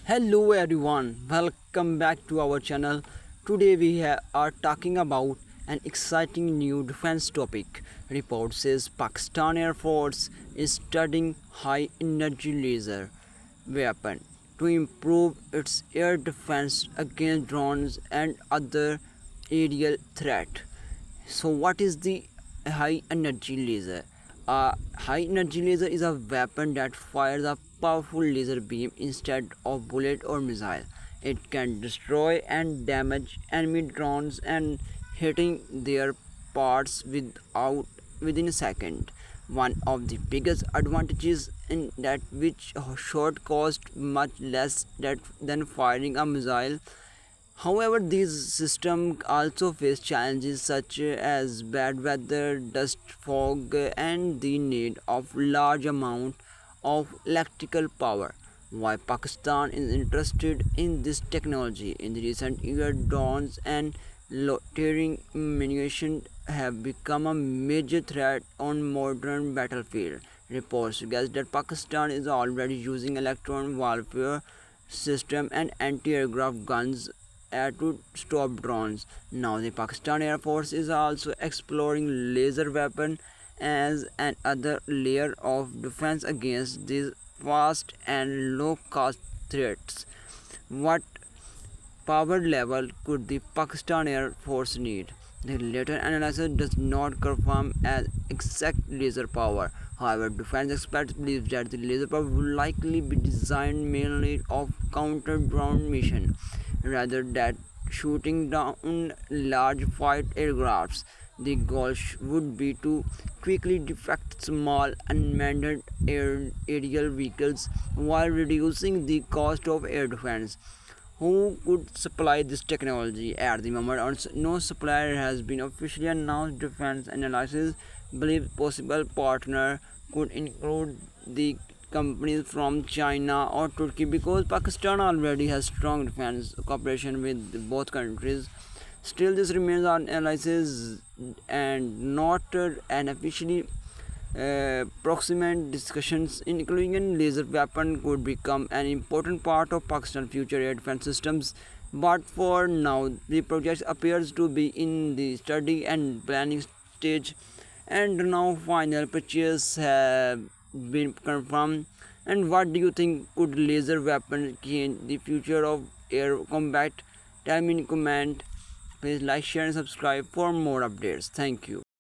Hello everyone, welcome back to our channel. Today are talking about an exciting new defense topic. Report says Pakistan Air Force is studying high energy laser weapon to improve its air defense against drones and other aerial threat. So, what is the high energy laser? A high energy laser is a weapon that fires a powerful laser beam instead of bullet or missile. It can destroy and damage enemy drones and hitting their parts within a second. One of the biggest advantages in that which short cost much less than firing a missile. However, these systems also face challenges such as bad weather, dust, fog, and the need of large amount of electrical power. Why Pakistan is interested in this technology in the recent years, drones and loitering munitions have become a major threat on modern battlefield. Reports suggest that Pakistan is already using electron warfare system and anti-aircraft guns to stop drones. Now the Pakistan Air Force is also exploring laser weapon as another layer of defense against these fast and low cost threats. What power level could the Pakistan Air Force need? The later analysis does not confirm as exact laser power. However, defense experts believe that the laser power will likely be designed mainly of counter drone mission rather than shooting down large fight aircrafts. The goal would be to quickly defect small unmanned aerial vehicles while reducing the cost of air defense. Who could supply this technology? At the moment, no supplier has been officially announced. Defense analysis believe possible partner could include the companies from China or Turkey because Pakistan already has strong defense cooperation with both countries. Still, this remains an analysis and not an officially proximate discussions, including a laser weapon, could become an important part of Pakistan's future air defense systems. But for now, the project appears to be in the study and planning stage, and now final purchase have been confirmed. And what do you think could laser weapon change the future of air combat? Tell me in comment. Please like, share, and subscribe for more updates. Thank you.